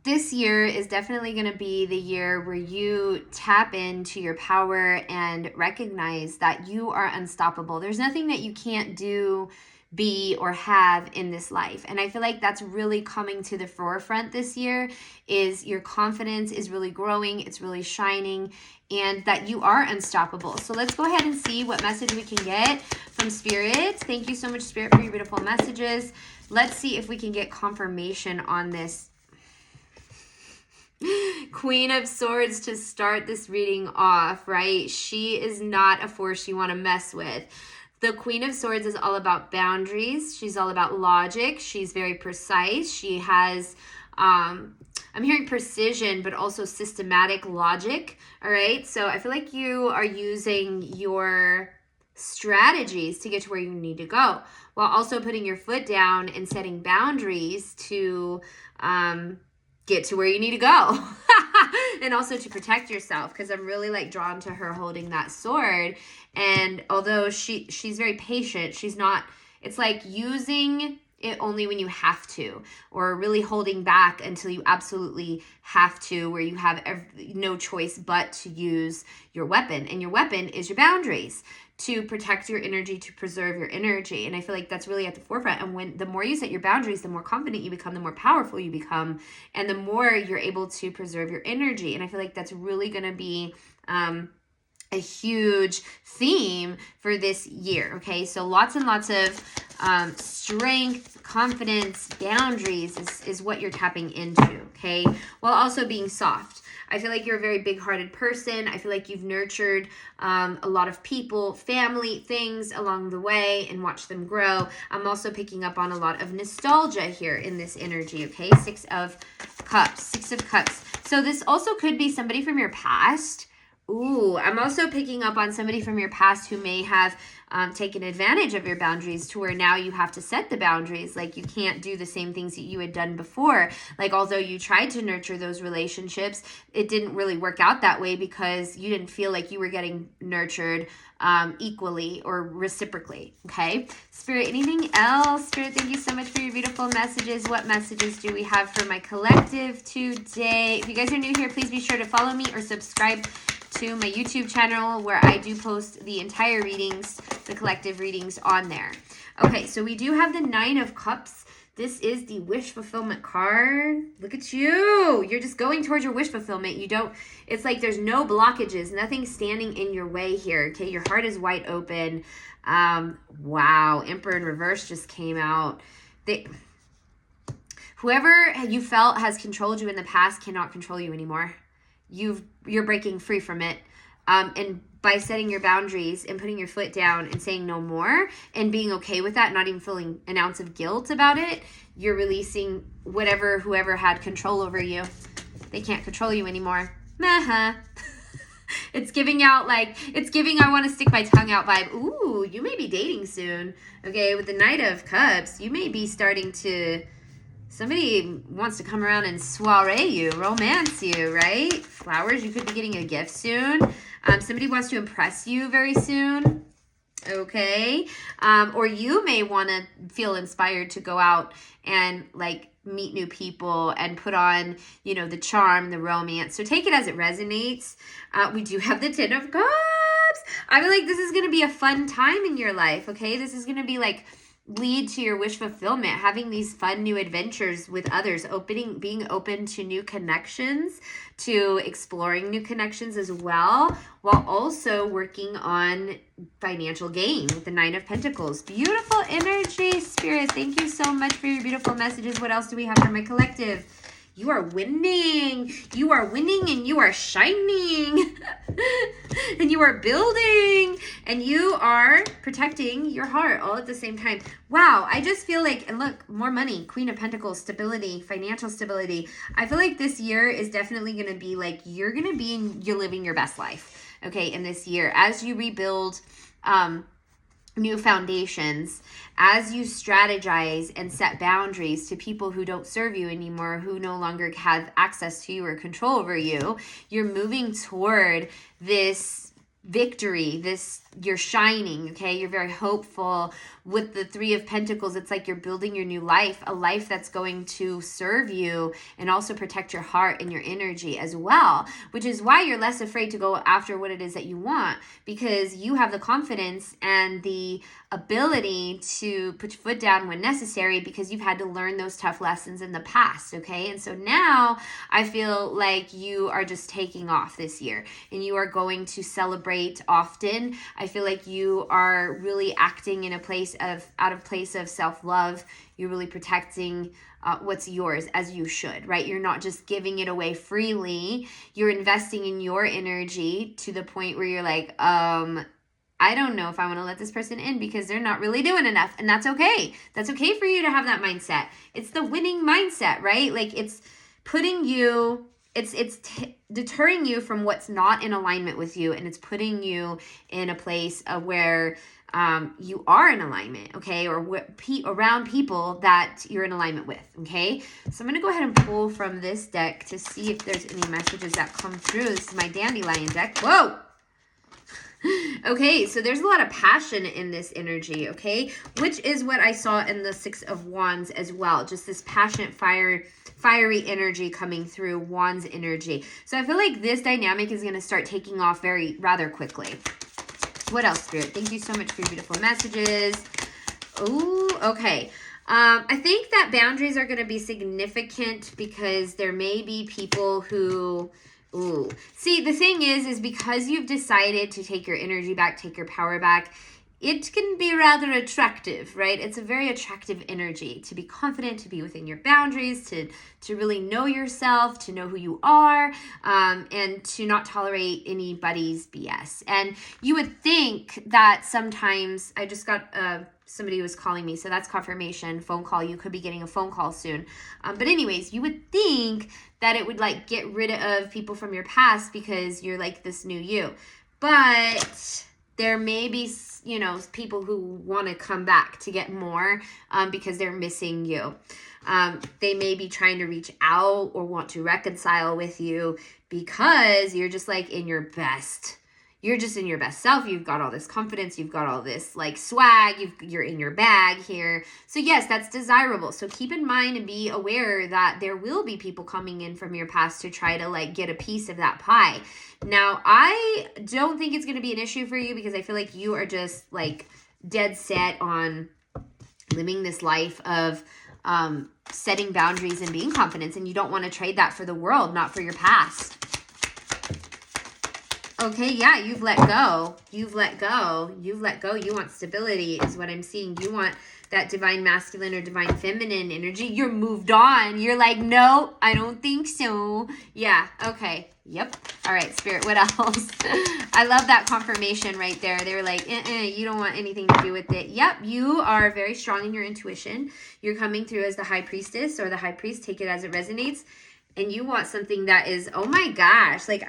this year is definitely going to be the year where you tap into your power and recognize that you are unstoppable. There's nothing that you can't do, be, or have in this life. And I feel like that's really coming to the forefront this year. Is your confidence is really growing, it's really shining, and that you are unstoppable. So let's go ahead and see what message we can get from Spirit. Thank you so much, Spirit, for your beautiful messages. Let's see if we can get confirmation on this. Queen of Swords to start this reading off, right? She is not a force you want to mess with. The Queen of Swords is all about boundaries. She's all about logic. She's very precise. She has, I'm hearing precision, but also systematic logic. All right. So I feel like you are using your strategies to get to where you need to go, while also putting your foot down and setting boundaries to get to where you need to go. And also to protect yourself, because I'm really like drawn to her holding that sword. And although she's very patient, she's not, it's like using it only when you have to, or really holding back until you absolutely have to, where you have no choice but to use your weapon. And your weapon is your boundaries, to protect your energy, to preserve your energy. And I feel like that's really at the forefront. And the more you set your boundaries, the more confident you become, the more powerful you become, and the more you're able to preserve your energy. And I feel like that's really going to be a huge theme for this year. Okay, so lots and lots of strength, confidence, boundaries is what you're tapping into. Okay, while also being soft. I feel like you're a very big-hearted person. I feel like you've nurtured a lot of people, family, things along the way, and watched them grow. I'm also picking up on a lot of nostalgia here in this energy, okay? Six of Cups. So this also could be somebody from your past. Ooh, I'm also picking up on somebody from your past who may have taken advantage of your boundaries, to where now you have to set the boundaries. Like, you can't do the same things that you had done before. Like, although you tried to nurture those relationships, it didn't really work out that way because you didn't feel like you were getting nurtured equally or reciprocally. Okay, Spirit, anything else? Spirit, thank you so much for your beautiful messages. What messages do we have for my collective today? If you guys are new here, please be sure to follow me or subscribe to my YouTube channel, where I do post the entire readings, the collective readings on there. Okay, so we do have the Nine of Cups. This is the wish fulfillment card. Look at you. You're just going towards your wish fulfillment. You don't, it's like there's no blockages, nothing standing in your way here. Okay, your heart is wide open. Wow, Emperor in reverse just came out. Whoever you felt has controlled you in the past cannot control you anymore. You're breaking free from it. And by setting your boundaries and putting your foot down and saying no more and being okay with that, not even feeling an ounce of guilt about it, you're releasing whoever had control over you. They can't control you anymore. It's giving out I want to stick my tongue out vibe. Ooh, you may be dating soon. Okay, with the Knight of Cups, you may be starting to, somebody wants to come around and soiree you, romance you, right? Flowers, you could be getting a gift soon. Somebody wants to impress you very soon. Okay. Or you may want to feel inspired to go out and like meet new people and put on, the charm, the romance. So take it as it resonates. We do have the Ten of Cups. I feel like this is going to be a fun time in your life. Okay. This is going to be like lead to your wish fulfillment, having these fun new adventures with others, being open to new connections, to exploring new connections as well, while also working on financial gain with the Nine of Pentacles. Beautiful energy, Spirit. Thank you so much for your beautiful messages. What else do we have for my collective? You are winning. You are winning and you are shining. And you are building and you are protecting your heart all at the same time. Wow, I just feel like, and look, more money, Queen of Pentacles, stability, financial stability. I feel like this year is definitely going to be like, you're living your best life, okay, in this year. As you rebuild new foundations, as you strategize and set boundaries to people who don't serve you anymore, who no longer have access to you or control over you, you're moving toward this victory, you're shining, okay? You're very hopeful. With the Three of Pentacles, it's like you're building your new life, a life that's going to serve you and also protect your heart and your energy as well, which is why you're less afraid to go after what it is that you want, because you have the confidence and the ability to put your foot down when necessary, because you've had to learn those tough lessons in the past, okay? And so now I feel like you are just taking off this year and you are going to celebrate often. I feel like you are really acting in a place out of place of self-love. You're really protecting what's yours, as you should, right? You're not just giving it away freely. You're investing in your energy to the point where you're like, I don't know if I want to let this person in because they're not really doing enough. And that's okay. That's okay for you to have that mindset. It's the winning mindset, right? Like it's putting you, deterring you from what's not in alignment with you. And it's putting you in a place of where you are in alignment, okay? Or around people that you're in alignment with, okay? So I'm going to go ahead and pull from this deck to see if there's any messages that come through. This is my Dandelion deck. Whoa! Okay, so there's a lot of passion in this energy, okay? Which is what I saw in the Six of Wands as well. Just this passionate, fiery energy coming through, Wands energy. So I feel like this dynamic is going to start taking off rather quickly. What else, Spirit? Thank you so much for your beautiful messages. Ooh, okay. I think that boundaries are going to be significant because there may be people who... Ooh. See, the thing is because you've decided to take your energy back, take your power back, it can be rather attractive, right? It's a very attractive energy to be confident, to be within your boundaries, to really know yourself, to know who you are, and to not tolerate anybody's BS. And you would think that sometimes, I just got somebody was calling me, so that's confirmation, phone call. You could be getting a phone call soon. But anyways, you would think that it would like get rid of people from your past because you're like this new you. But there may be, you know, people who want to come back to get more because they're missing you. They may be trying to reach out or want to reconcile with you because you're just like in your best. You're just in your best self. You've got all this confidence. You've got all this like swag. You're in your bag here. So yes, that's desirable. So keep in mind and be aware that there will be people coming in from your past to try to like get a piece of that pie. Now, I don't think it's going to be an issue for you because I feel like you are just like dead set on living this life of setting boundaries and being confident. And you don't want to trade that for the world, not for your past. Okay, yeah, you've let go. You've let go. You've let go. You want stability is what I'm seeing. You want that divine masculine or divine feminine energy. You're moved on. You're like, no, I don't think so. Yeah, okay. Yep. All right, Spirit, what else? I love that confirmation right there. They were like, you don't want anything to do with it. Yep, you are very strong in your intuition. You're coming through as the High Priestess or the High Priest. Take it as it resonates. And you want something that is, oh my gosh, like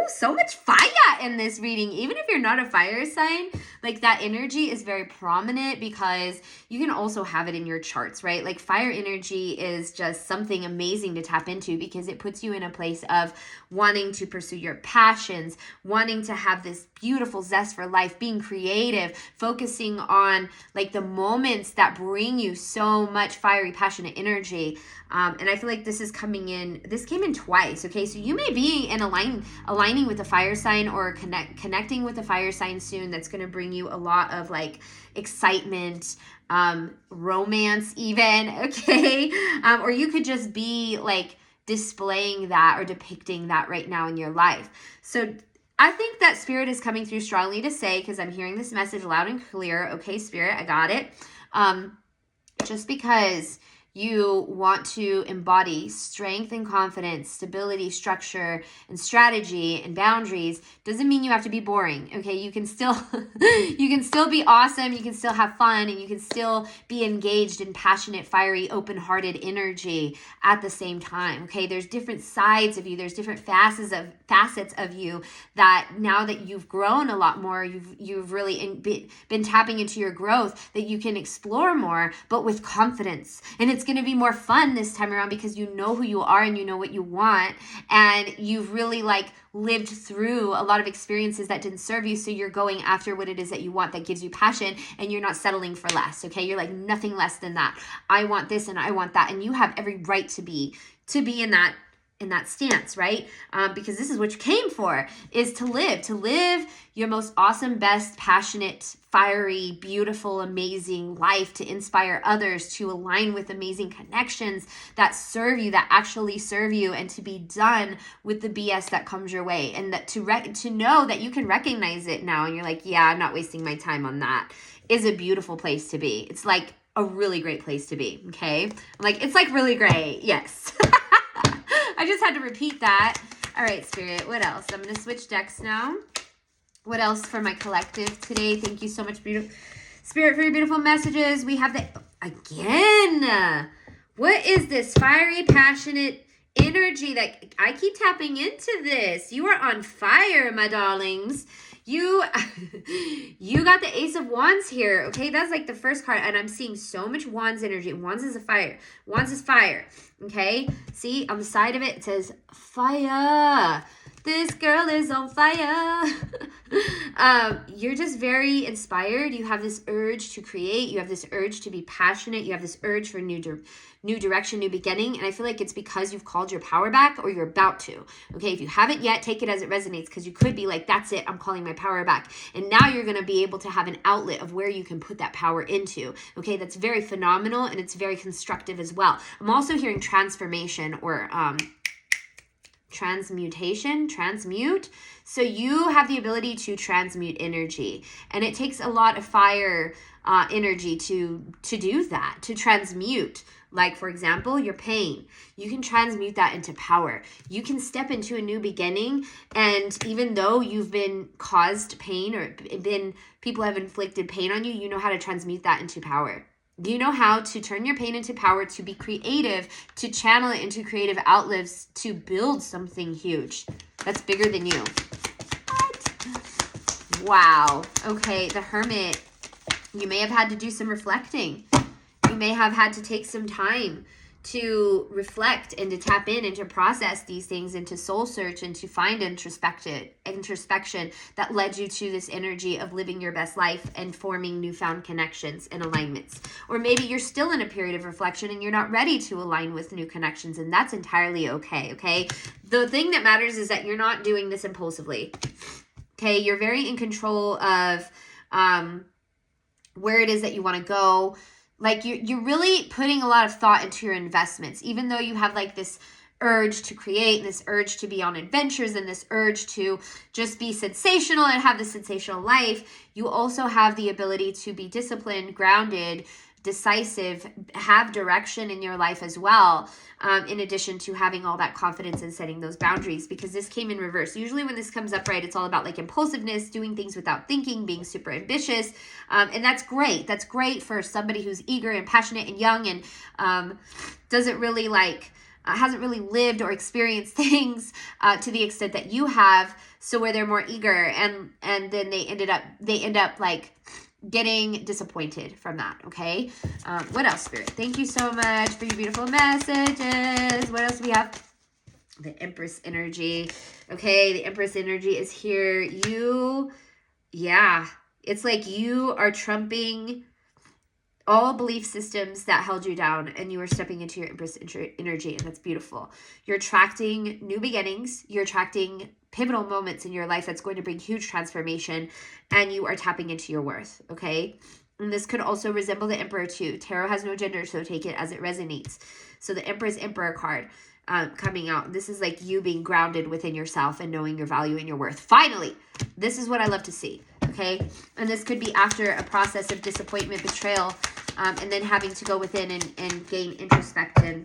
so much fire in this reading. Even if you're not a fire sign, like that energy is very prominent because you can also have it in your charts, right? Like fire energy is just something amazing to tap into because it puts you in a place of wanting to pursue your passions, wanting to have this beautiful zest for life, being creative, focusing on like the moments that bring you so much fiery, passionate energy. And I feel like this is coming in, this came in twice, okay? So you may be in aligning with a fire sign or connecting with a fire sign soon that's going to bring you a lot of like excitement, romance even, okay? Or you could just be like displaying that or depicting that right now in your life. So I think that Spirit is coming through strongly to say, because I'm hearing this message loud and clear, okay, Spirit, I got it. Just because you want to embody strength and confidence, stability, structure, and strategy and boundaries doesn't mean you have to be boring. Okay, you can still be awesome, you can still have fun, and you can still be engaged in passionate, fiery, open-hearted energy at the same time. Okay, there's different sides of you, there's different facets of you that now that you've grown a lot more, you've really been tapping into your growth, that you can explore more, but with confidence. And it's going to be more fun this time around because you know who you are and you know what you want, and you've really like lived through a lot of experiences that didn't serve you, so you're going after what it is that you want that gives you passion, and you're not settling for less. Okay, you're like, nothing less than that. I want this and I want that, and you have every right to be in that stance, right? Because this is what you came for, is to live your most awesome, best, passionate, fiery, beautiful, amazing life, to inspire others, to align with amazing connections that serve you, that actually serve you, and to be done with the BS that comes your way, and that to know that you can recognize it now, and you're like, yeah, I'm not wasting my time on that, is a beautiful place to be. It's like a really great place to be, okay? I'm like, it's like really great, yes. I just had to repeat that. All right, Spirit, what else? I'm going to switch decks now. What else for my collective today? Thank you so much, beautiful Spirit, for your beautiful messages. We have the, again, what is this fiery, passionate energy that I keep tapping into this? You are on fire, my darlings. You got the Ace of Wands here, okay? That's like the first card, and I'm seeing so much Wands energy. Wands is a fire. Wands is fire, okay? See, on the side of it, it says fire. This girl is on fire. You're just very inspired. You have this urge to create. You have this urge to be passionate. You have this urge for new direction, new beginning. And I feel like it's because you've called your power back, or you're about to. Okay, if you haven't yet, take it as it resonates, because you could be like, that's it, I'm calling my power back. And now you're going to be able to have an outlet of where you can put that power into. Okay, that's very phenomenal, and it's very constructive as well. I'm also hearing transformation, or transmute. So you have the ability to transmute energy, and it takes a lot of fire energy to do that, to transmute. Like, for example, your pain, you can transmute that into power. You can step into a new beginning, and even though you've been caused pain, or people have inflicted pain on you, you know how to transmute that into power. You know how to turn your pain into power, to be creative, to channel it into creative outlets, to build something huge that's bigger than you. What? Wow. Okay, the Hermit. You may have had to do some reflecting. You may have had to take some time to reflect and to tap in and to process these things, and to soul search and to find introspection that led you to this energy of living your best life and forming newfound connections and alignments. Or maybe you're still in a period of reflection and you're not ready to align with new connections, and that's entirely okay, okay? The thing that matters is that you're not doing this impulsively, okay? You're very in control of where it is that you want to go. Like, you're really putting a lot of thought into your investments, even though you have like this urge to create, this urge to be on adventures, and this urge to just be sensational and have this sensational life. You also have the ability to be disciplined, grounded, decisive, have direction in your life as well, in addition to having all that confidence and setting those boundaries, because this came in reverse. Usually when this comes up, right, it's all about like impulsiveness, doing things without thinking, being super ambitious, and that's great. That's great for somebody who's eager and passionate and young, and doesn't really like hasn't really lived or experienced things to the extent that you have, so where they're more eager, and then they end up like getting disappointed from that, okay? What else, Spirit? Thank you so much for your beautiful messages. What else do we have? The Empress energy. Okay, the Empress energy is here. It's like you are trumping all belief systems that held you down, and you are stepping into your Empress energy, and that's beautiful. You're attracting new beginnings. You're attracting pivotal moments in your life that's going to bring huge transformation, and you are tapping into your worth, okay? And this could also resemble the Emperor too. Tarot has no gender, so take it as it resonates. So the Emperor card coming out. This is like you being grounded within yourself and knowing your value and your worth. Finally, this is what I love to see, okay? And this could be after a process of disappointment, betrayal, and then having to go within and gain introspection.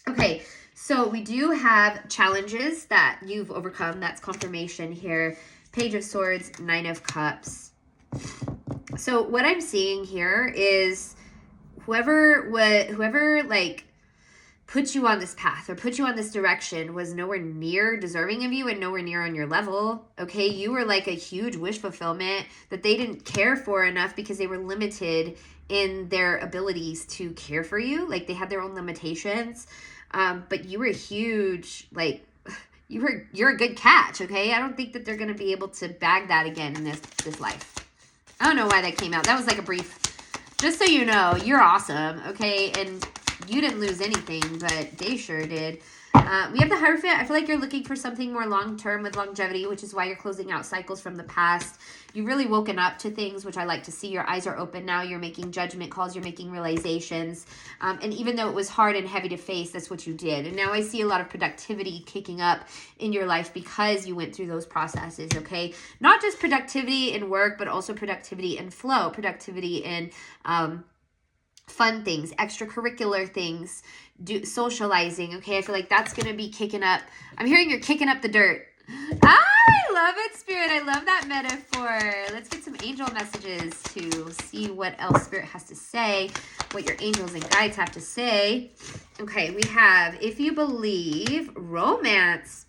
Okay, so we do have challenges that you've overcome. That's confirmation here. Page of Swords, Nine of Cups. So what I'm seeing here is whoever like put you on this path or put you on this direction was nowhere near deserving of you and nowhere near on your level, okay? You were like a huge wish fulfillment that they didn't care for enough because they were limited in their abilities to care for you. Like, they had their own limitations. But you were huge, like, you're a good catch, okay? I don't think that they're going to be able to bag that again in this life. I don't know why that came out. That was like a brief, just so you know, you're awesome, okay? And you didn't lose anything, but they sure did. We have the Hierophant. I feel like you're looking for something more long-term with longevity, which is why you're closing out cycles from the past. You've really woken up to things, which I like to see. Your eyes are open now. You're making judgment calls. You're making realizations. And even though it was hard and heavy to face, that's what you did. And now I see a lot of productivity kicking up in your life because you went through those processes, okay? Not just productivity in work, but also productivity in flow, productivity in fun things, extracurricular things, socializing, okay? I feel like that's going to be kicking up. I'm hearing you're kicking up the dirt. I love it, Spirit. I love that metaphor. Let's get some angel messages to see what else Spirit has to say, what your angels and guides have to say. Okay, we have, if you believe, romance.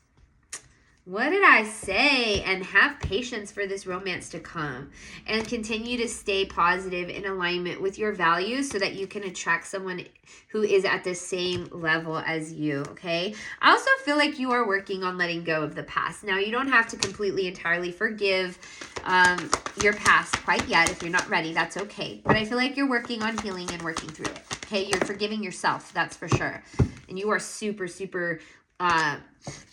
What did I say? And have patience for this romance to come. And continue to stay positive in alignment with your values so that you can attract someone who is at the same level as you, okay? I also feel like you are working on letting go of the past. Now, you don't have to completely, entirely forgive your past quite yet. If you're not ready, that's okay. But I feel like you're working on healing and working through it, okay? You're forgiving yourself, that's for sure. And you are super, super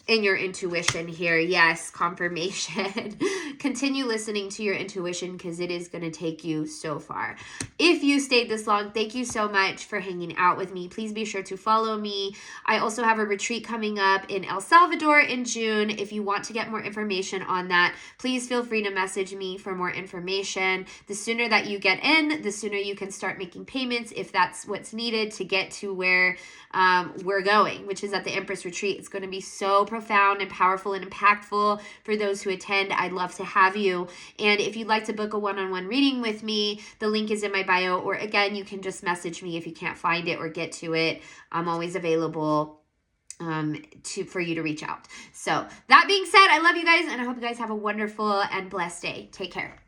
in your intuition here. Yes, confirmation. Continue listening to your intuition because it is going to take you so far. If you stayed this long, thank you so much for hanging out with me. Please be sure to follow me. I also have a retreat coming up in El Salvador in June. If you want to get more information on that, please feel free to message me for more information. The sooner that you get in, the sooner you can start making payments if that's what's needed to get to where we're going, which is at the Empress Retreat. It's going to be so profound and powerful and impactful for those who attend. I'd love to have you. And if you'd like to book a one-on-one reading with me, the link is in my bio, or again, you can just message me if you can't find it or get to it. I'm always available for you to reach out. So that being said, I love you guys, and I hope you guys have a wonderful and blessed day. Take care.